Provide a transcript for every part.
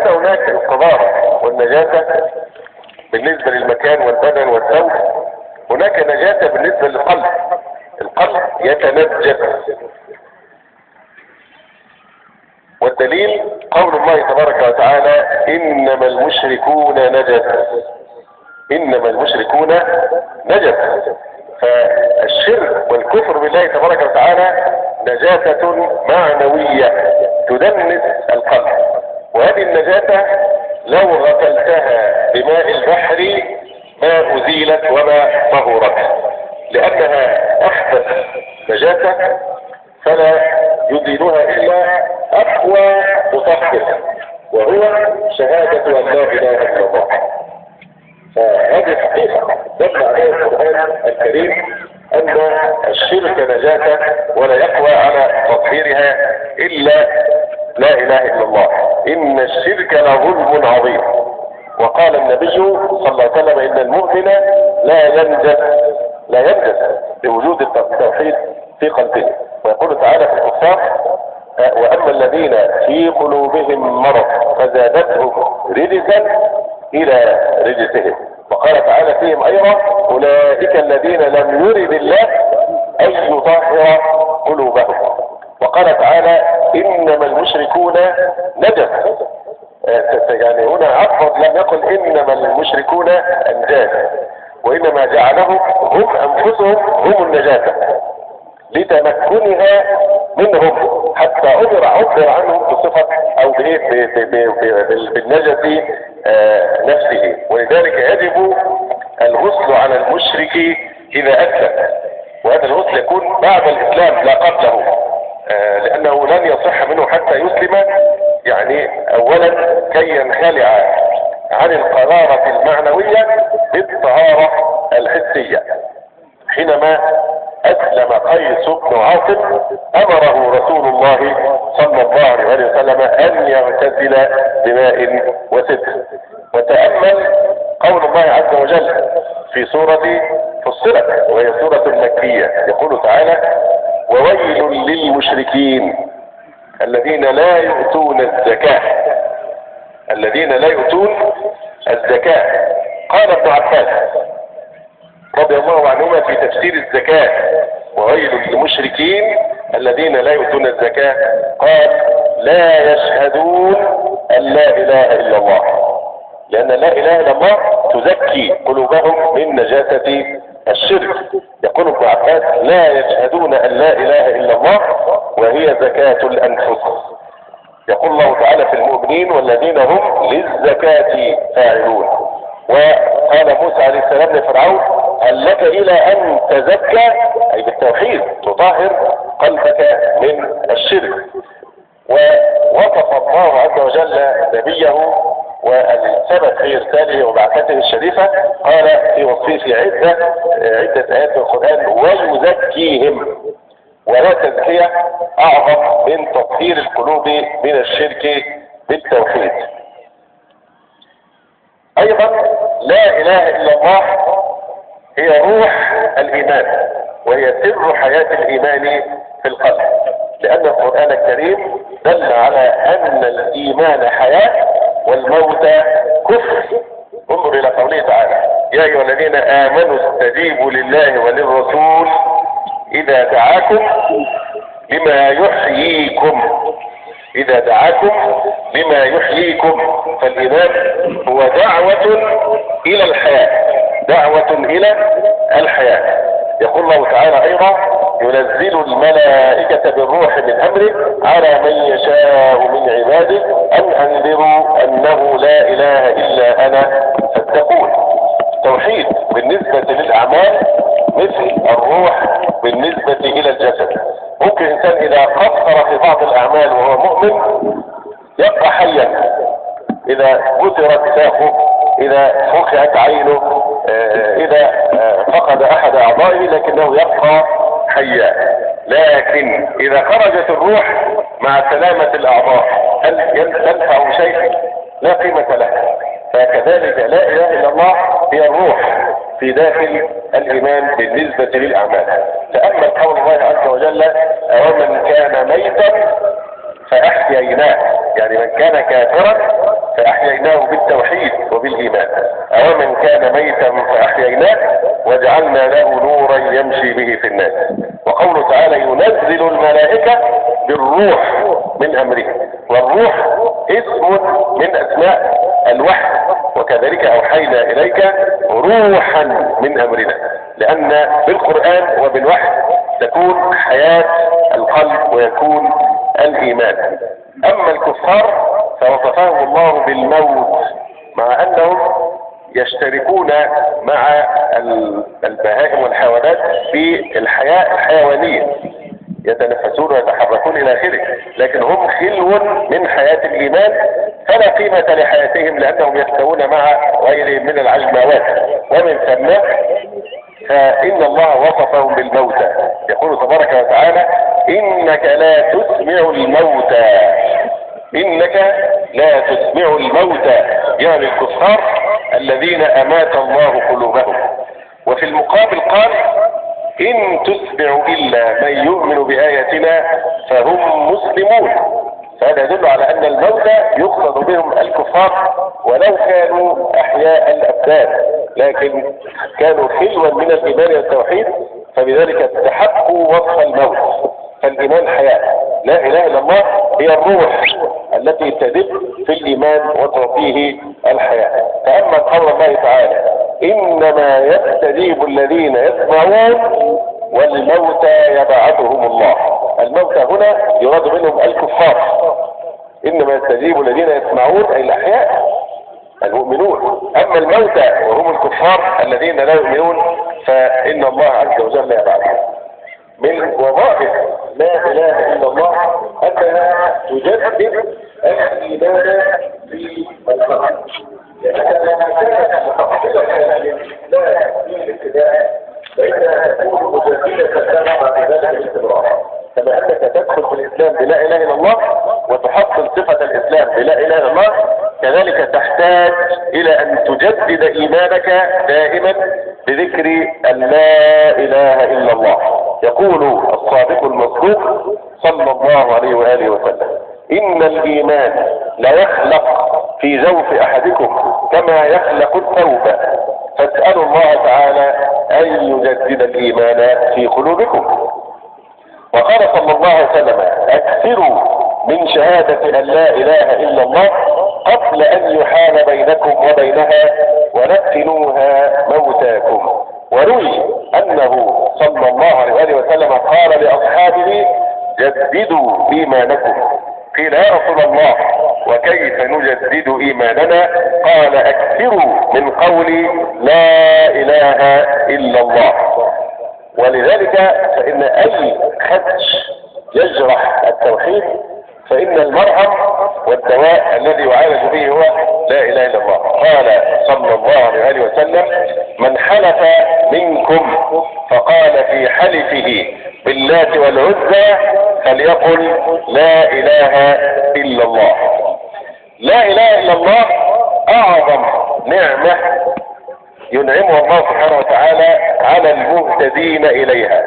النجاسة هناك القذارة والنجاسة بالنسبة للمكان والبدن والثوب، هناك نجاسة بالنسبة للقلب. القلب يتنجس، والدليل قول الله تبارك وتعالى إنما المشركون نجس. إنما المشركون نجس. فالشرك والكفر بالله تبارك وتعالى نجاسة معنوية تدنس القلب، وهذه النجاسة لو غسلتها بماء البحر ما أزيلت وما طهرت، لأنها أحدث نجاسة فلا يزيلها إلا أقوى مطهر، وهو شهادة أن لا إله إلا الله. فهذه حقيقة دل عليها القرآن الكريم أن الشرك نجاسة ولا يقوى على تطهيرها إلا لا إله إلا الله. إن الشرك لظلم عظيم. وقال النبي صلى الله عليه وسلم إن المؤمن لا ينجس بوجود التوحيد في قلبه. ويقول تعالى في الكفار وأما الذين في قلوبهم مرض فزادتهم رجسا إلى رجسهم. وقال تعالى فيهم أيضا أولئك الذين لم يرد الله أن يطهر قلوبهم. وقال تعالى إنما المشركون نجس. يعني هنا أفضل لم يقل إنما المشركون أنجاس، وإنما جعلهم هم أنفسهم هم النجاسة لتمكنها منهم، حتى عبر عنهم بصفة أو بالنجس نفسه. ولذلك يجب الغسل على المشرك إذا أسلم، وهذا الغسل يكون بعد الإسلام لا قبله، لأنه لن يصح منه حتى يسلم. يعني أولا كي ينخلع عن القرارة المعنوية بالطهارة الحسية. حينما أسلم قيس بن عاصم أمره رسول الله صلى الله عليه وسلم أن يغتسل بماء وسدر. وتأمل قول الله عز وجل في سورة فصلت وهي سورة مكية، يقول تعالى وويل للمشركين الذين لا يؤتون الزكاة. الذين لا يؤتون الزكاة. قال ابن عباس رضي الله عنهما في تفسير الزكاة وويل للمشركين الذين لا يؤتون الزكاة، قال لا يشهدون أن لا إله إلا الله، لأن لا إله إلا الله تزكي قلوبهم من نجاسة الشرك. يقول ابن عباس لا يشهدون أن لا إله إلا الله وهي زكاة الأنفس. يقول الله تعالى في المؤمنين والذين هم للزكاة فاعلون. وقال موسى عليه السلام لفرعون هل لك إلى أن تزكى، أي بالتوحيد تطهر قلبك من الشرك. ووصف الله عز وجل نبيه والسبب في إرساله وبعثته الشريفة، قال في وصفه عدة آيات في القرآن ويزكيهم. ولا تزكية أعظم من تطهير القلوب من الشرك بالتوحيد. أيضا لا إله إلا الله هي روح الإيمان، وهي سر حياة الإيمان في القلب، لأن القرآن الكريم دل على أن الإيمان حياة والموت كفر. انظر إلى قوله تعالى يا أيها الذين آمنوا استجيبوا لله وللرسول إذا دعاكم لما يحييكم. إذا دعاكم لما يحييكم. فالإيمان هو دعوة إلى الحياة، دعوة إلى الحياة. يقول الله تعالى أيضا ينزل الملائكة بالروح من أمره على من يشاء من عباده أن أنذروا أنه لا إله إلا أنا فاتقون. توحيد بالنسبة للأعمال مثل الروح بالنسبة إلى الجسد. ممكن إنسان إذا قصر في بعض الأعمال وهو مؤمن يبقى حيا، إذا كسرت ساقه، إذا فقعت عينه، إذا فقد أحد أعضائه، لكنه يبقى حيا. لكن إذا خرجت الروح مع سلامة الأعضاء هل تنفع شيء؟ لا قيمة له. فكذلك لا إله إلا الله هي الروح في داخل الإيمان بالنسبة للأعمال. تأمل قول الله عز وجل ومن كان ميتا فأحييناه، يعني من كان كافرا فأحييناه بالتوحيد وبالإيمان، أو من كان ميتا فأحييناه وجعلنا له نورا يمشي به في الناس. وقوله تعالى ينزل الملائكة بالروح من أمره، والروح اسم من أسماء الوحي، وكذلك أوحينا إليك روحا من أمرنا، لأن بالقرآن وبالوحي تكون حياة القلب ويكون الإيمان. أما الكفار فوصفهم الله بالموت، مع أنهم يشتركون مع البهائم والحيوانات في الحياة الحيوانية، يتنفسون ويتحركون إلى آخره، لكن هم خلو من حياة الإيمان، فلا قيمة لحياتهم لأنهم يستوون مع غيرهم من العجماوات. ومن ثم فإن الله وصفهم بالموتى، يقول تبارك وتعالى إنك لا تسمع الموتى، إنك لا تسمع الموتى، يعني الكفار الذين أمات الله قلوبهم. وفي المقابل قال إن تسمع إلا من يؤمن بآياتنا فهم مسلمون. فهذا يدل على أن الموتى يقصد بهم الكفار ولو كانوا أحياء الأبدان، لكن كانوا خلوا من الإيمان والتوحيد، فبذلك استحقوا وصف الموت. فالإيمان حياة، لا إله إلا الله هي الروح التي تدب في الإيمان وتعطيه الحياة. فأما قول الله تعالى إنما يستجيب الذين يسمعون والموتى يبعثهم الله، الموتى هنا يراد منهم الكفار. إنما يستجيب الذين يسمعون أي الأحياء المؤمنون، أما الموتى وهم الكفار الذين لا يؤمنون فإن الله عز وجل يبعثهم. من وظائف لا إله إلا الله أنها تجدد الإيمان في القلب، لأنها كانت متحصلة في الابتداء فإنها تكون مجددة بعد ذلك الاستمرار. كما أنك تدخل في الإسلام بلا إله إلا الله وتحصل صفة الإسلام بلا إله إلا الله، كذلك تحتاج إلى أن تجدد إيمانك دائما بذكر أن لا إله إلا الله. يقول الصادق المصدوق صلى الله عليه وآله وسلم إن الإيمان لا يخلق في جوف أحدكم كما يخلق الثوب، فاسألوا الله تعالى أن يجدد الإيمان في قلوبكم. وقال صلى الله عليه وسلم أكثروا من شهادة أن لا إله إلا الله قبل أن يحال بينكم وبينها ونقلوها موتاكم. وروي أنه صلى الله عليه وسلم قال لأصحابه جددوا إيمانكم. قيل يا رسول الله وكيف نجدد إيماننا؟ قال أكثروا من قول لا إله إلا الله. ولذلك فإن أي خدش يجرح التوحيد فإن المرهم والدواء الذي يعالج به هو لا إله إلا الله. قال صلى الله عليه وسلم من حلف منكم فقال في حلفه باللات والعزى فليقل لا إله إلا الله. لا إله إلا الله أعظم نعمة ينعمها الله سبحانه وتعالى على المهتدين إليها.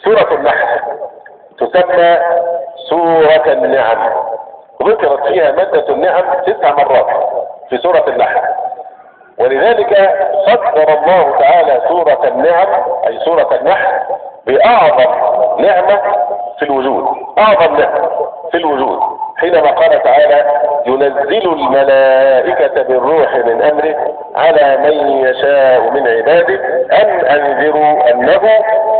سورة النحل تسمى سورة النعم، ذكرت فيها مادة النعم 9 مرات في سورة النحل، ولذلك صدر الله تعالى سورة النعم أي سورة النحل بأعظم نعمة في الوجود، أعظم نعمة في الوجود، حينما قال تعالى ينزل الملائكة بالروح من أمره على من يشاء من عباده أن أنذروا أنه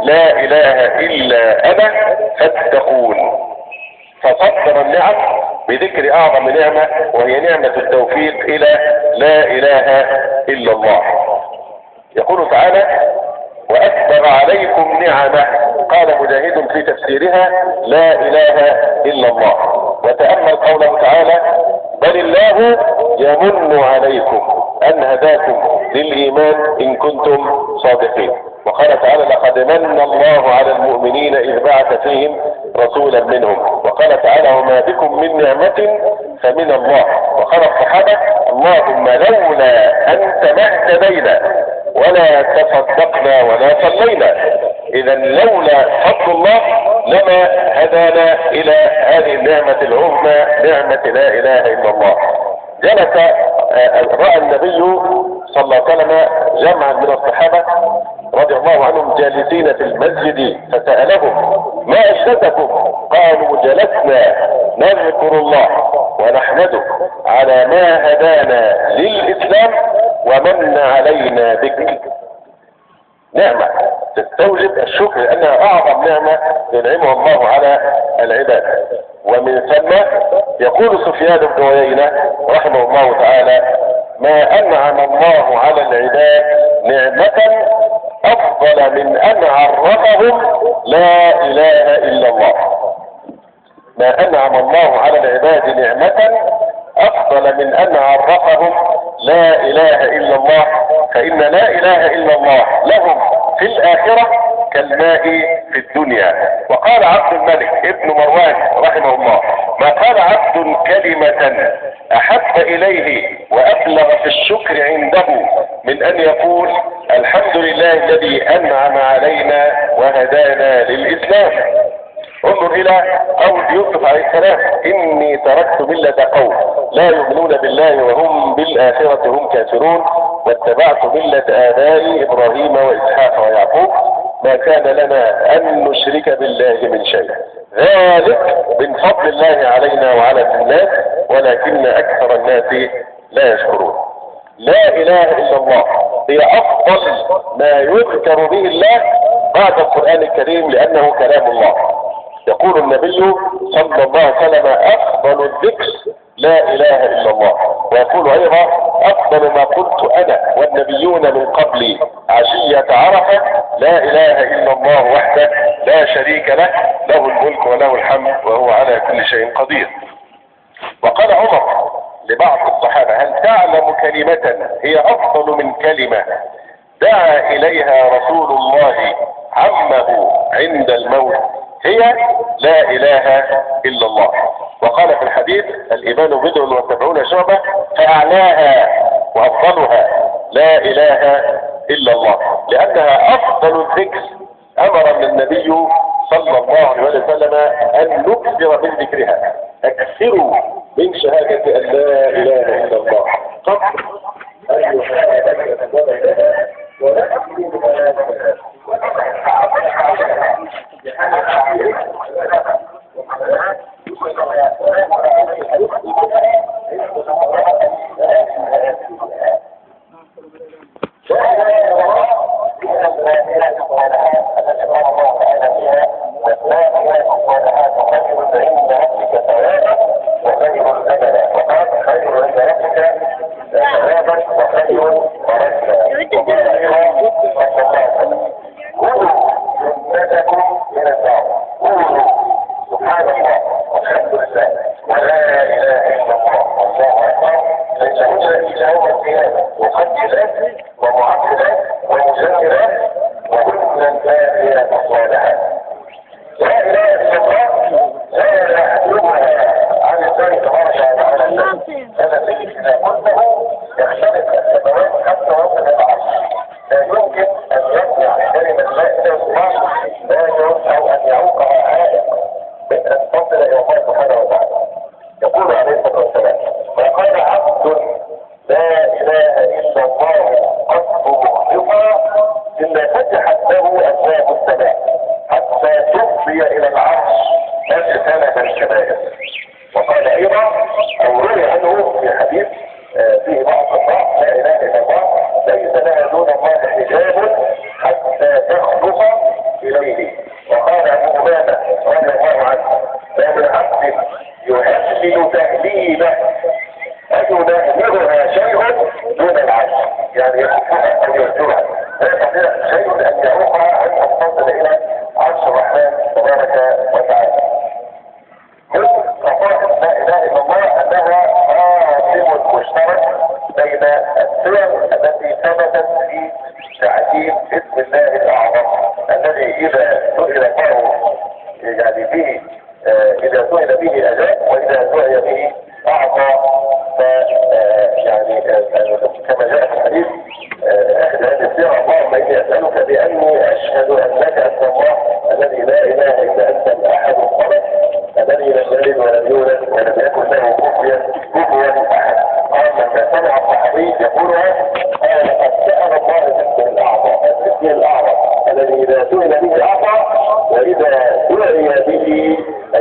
لا إله إلا أنا فاتقون. فصدر النعم بذكر أعظم نعمة وهي نعمة التوفيق إلى لا إله إلا الله. يقول تعالى وأكبر عليكم نعمة، قال مجاهد في تفسيرها لا إله إلا الله. وتأمل قوله تعالى بل الله يمن عليكم أن هداكم للإيمان إن كنتم صادقين. وقال تعالى لقد من الله على المؤمنين إذ بعث فيهم رسولا منهم. وقال تعالى وما بكم من نعمة فمن الله. وقال الصحابة اللهم لولا أنت ما اهتدينا ولا تصدقنا ولا صلينا. إذا لولا فضل الله لما هدانا إلى هذه النعمة العظمى نعمة لا إله إلا الله. جلس رأى النبي صلى الله عليه وسلم جمعا من الصحابة رضي الله عنهم جالسين في المسجد، فسألهم ما أجلسكم؟ قالوا جلسنا نذكر الله ونحمده على ما هدانا للإسلام ومن علينا بك. نعمة تستوجب الشكر لأنها أعظم نعمة ينعمها الله على العباد. ومن ثم يقول سفيان بن عيينة رحمه الله تعالى: ما أنعم الله على العباد نعمة أفضل من أن عرفهم لا إله إلا الله. ما أنعم الله على العباد نعمة أفضل من أن عرفهم لا إله إلا الله، فإن لا إله إلا الله لهم في الآخرة كالماء في الدنيا. وقال عبد الملك ابن مروان رحمه الله: ما قال عبد كلمة أحب إليه وأبلغ في الشكر عنده من أن يقول الحمد لله الذي أنعم علينا وهدانا للإسلام. انظر إلى قول يوسف عليه السلام: إني تركت ملة قوم لا يؤمنون بالله وهم بالآخرة هم كافرون واتبعت ملة آبائي إبراهيم وإسحاق ويعقوب ما كان لنا أن نشرك بالله من شيء ذلك من فضل الله علينا وعلى الناس ولكن أكثر الناس لا يشكرون. لا إله إلا الله هي أفضل ما يذكر به الله بعد القرآن الكريم لأنه كلام الله. يقول النبي صلى الله عليه وسلم: أفضل الذكر لا إله إلا الله. ويقول أيضا: أفضل ما قلت أنا والنبيون من قبلي عشية عرفة لا إله إلا الله وحده لا شريك له له الملك وله الحمد وهو على كل شيء قدير. وقال عمر لبعض الصحابة: هل تعلم كلمة هي أفضل من كلمة دعا إليها رسول الله عمه عند الموت؟ هي لا إله إلا الله. وقال في الحديث: الإيمان بضع وسبعون شعبة فأعلاها وأفضلها لا إله إلا الله، لأنها أفضل الذكر. أمر النبي صلى الله عليه وسلم أن نكثر من ذكرها. أكثروا من شهادة أن لا إله إلا الله قبل أن يشهد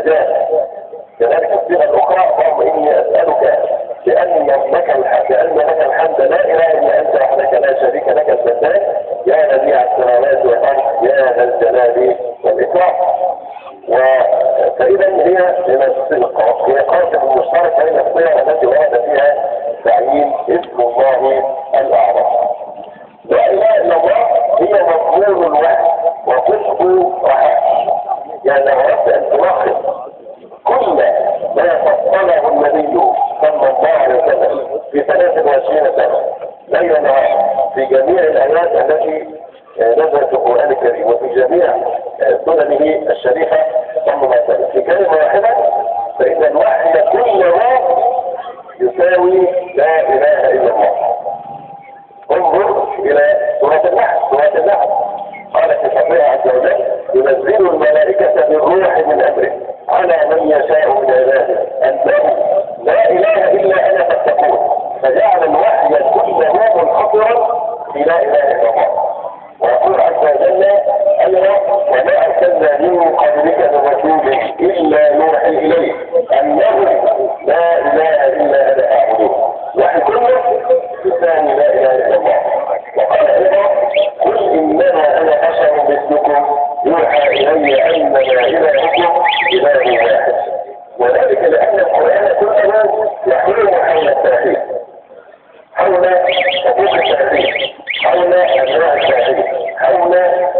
أجاب. كذلك الصيغة الأخرى اللهم إني أسألك بأن لك الحمد لا إله إلا أنت وحدك لا شريك لك المنان يا بديع السماوات والأرض يا ذا الجلال والإكرام. فإذا هي هي قاسم مشترك بين الصيغ التي ورد فيها تعيين اسم الله الأعظم. لا إله إلا الله هي مضمون الوحي وقصد رحمة. يعني لو أردت أن تلخص كل ما فصله النبي صلى الله عليه وسلم في 23 سنة ليل نهار في جميع الآيات التي نزلت في القرآن الكريم وفي جميع سننه الشريفة صلى الله عليه وسلم في كلمة واحدة، فإن الوحي كله يساوي لا إله إلا الله. انظر إلى سورة النحل قال في فضلها عز وجل ينزل الملائكة بالروح من أمره على من يشاء من عباده أنه لا إله إلا أنا فاتقون، فجعل الوحي كله منحصرا في لا إله إلا الله. ويقول عز وجل أيضا وما أرسلنا من قبلك من رسول إلا نوحي إليه أنه لا إله إلا أنا فاعبدون. الوحي كله يساوي لا إله إلا الله. وقال أيضا قل إنما أنا بشر مثلكم يوحى إلي أنما إلهكم إله واحد. وذلك لأن القرآن كله يحول حول التوحيد، حول حقوق التوحيد، حول أنواع التوحيد، حول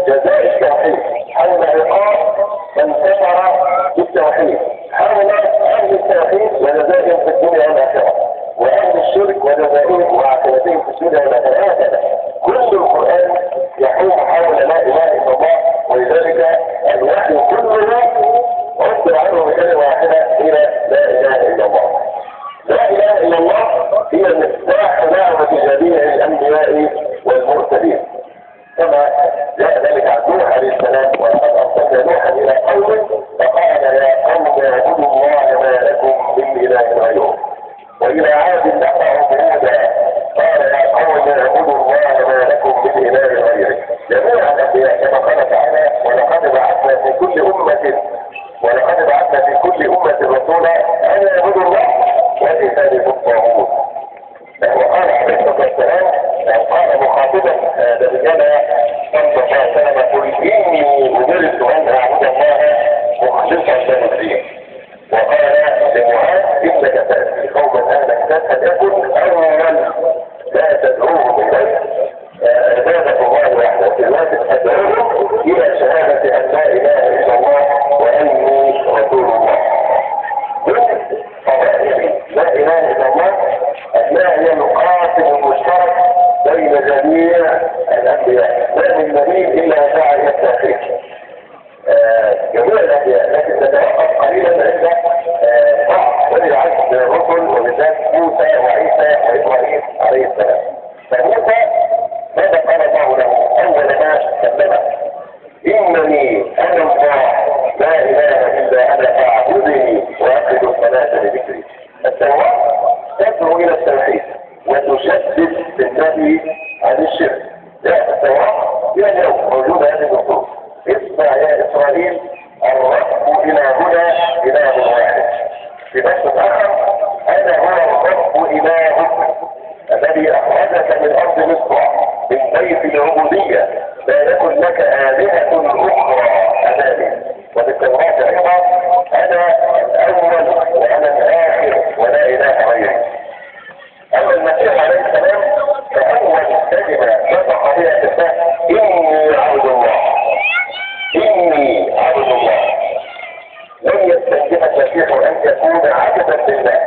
جزاء التوحيد، حول عقاب من كفر بالتوحيد، حول أهل التوحيد وجزائهم في الدنيا والآخرة، وأهل الشرك وجزائهم وعاقبتهم في الدنيا والآخرة. هكذا كل القرآن يحوم حول لا إله إلا الله. ولذلك الوحي كله عبر عنه بكلمة واحدة إلى لا إله إلا الله. لا إله إلا الله هي مفتاح دعوة جميع الأنبياء والمرسلين، كما جاء ذلك عن نوح عليه السلام ولقد أرسلنا نوحا إلى قومه فقال يا قوم اعبدوا الله ما لكم من إله غيره. وإلى عاد أخاهم هودا قال يا قوم اعبدوا الله ما لكم من إله غيره. جميع الأنبياء كما قال تعالى ولقد بعثنا في كل أمة رسولا أن اعبدوا الله واجتنبوا الطاغوت. وقال عليه الصلاة والسلام قال مخاطبا نبينا صلى الله عليه وسلم قل إني أمرت أن أعبد الله مخلصا له الدين. وقال لمعاذ إنك تأتي قوما أهل كتاب فليكن أولا لا تدعوهم إليه عبادة الله وحده في الوقت تدعوهم إلى شهادة أن لا إله إلا الله وأني رسول الله. لا إله إلا الله أنها هي القاسم المشترك بين جميع الأنبياء، ما من نبي إلا دعا إلى التأخير جميع الأنبياء، لكن تتوقف قليلا عند بعض ولي عهد الرسل وبالذات موسى وعيسى وإبراهيم عليه السلام. فموسى ماذا قال الله له أول ما كلمه؟ إنني أنا الله لا إله إلا أنا فاعبدني وأقم الصلاة لذكري. التوراة تدعو إلى التوحيد وتشدد بالنبي عن الشرك. لا التوراة هي اليوم موجودة هذه النصوص اسمع يا إسرائيل الرب إلهنا إله واحد. في نفس الآخر أنا هو الرب إلهك الذي أخرجك من أرض مصر من بيت العبودية لا يكن لك آلهة أخرى أمامي. وفي التوراة أيضا أنا الأول وأنا الآخر ولا إله غيري. أما المسيح عليه السلام فأول كلمة نطق بها بالله إني عبد الله، إني عبد الله. لن يستنكف المسيح أن يكون عبدا لله،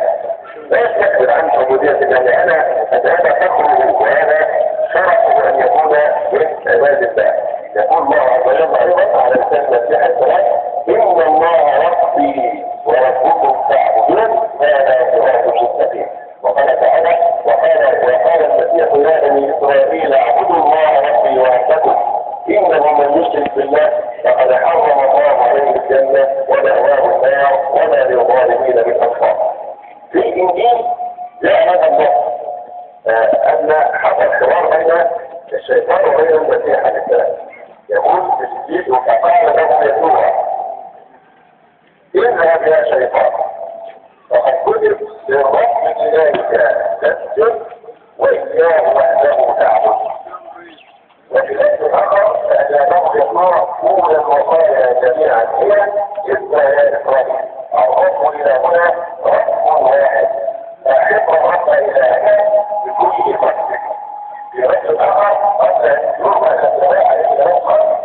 لا يستكبر عن عبودية الله، لأن هذا فخره وهذا شرفه أن يكون من عباد الله. يقول الله عز وجل أيضا على لسان المسيح السلام إن الله ربي وربكم فاعبدون هذا صراط مستقيم. وقال تعالى وقال المسيح يا بني إسرائيل اعبدوا الله ربي وربكم إنه من يشرك بالله فقد حرم الله عليه الجنة ومأواه النار وما للظالمين من أنصار. في الإنجيل جاء هذا النص أن حصل حوار بين الشيطان وبين المسيح عليه السلام. يقول في الإنجيل فقال له يسوع اذهب يا شيطان وقد كتب للرب ذلك تسجد وإياه وحده تعبد. وفي الآية الأخرى فأجابه يقول أولى الوصايا جميعا هي اسمع يا إسرائيل الرب إلهنا رب واحد أحب الرب إلهنا بكل قلبك. في الآية الأخرى قبل أن يوم السماء إلى الأخرى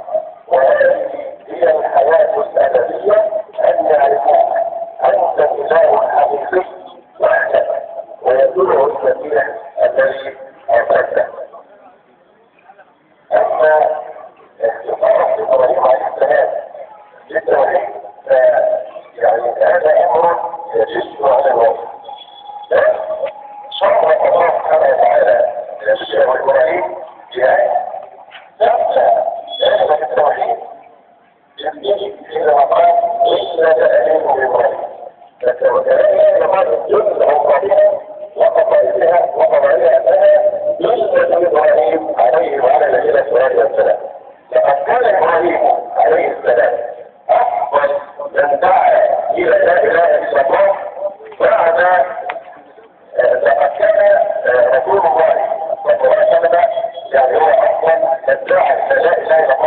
وهذه هي الحياة الأبدية أن يعرفوك أنت الإله الحقيقي وحدك ويدله المسيح الذي أرسلته. أما اختصار إبراهيم عليه السلام للتوحيد يعني هذا أمر يجب على الوصف. شرع الله سبحانه وتعالى لنبيه إبراهيم بآية لما كلمة التوحيد يمكن إلى مقام إلا تأليم إبراهيم. فكذلك يقال جزء إبراهيم وقضائها لها جزء إبراهيم عليه وعلى نبينا الصلاة والسلام. لقد كان إبراهيم عليه السلام أفضل من دعا إلى لا إله إلا الله بعد لقد كان رسول الله صلى الله عليه وسلم يعني هو أفضل من دعا إلى لا إله إلا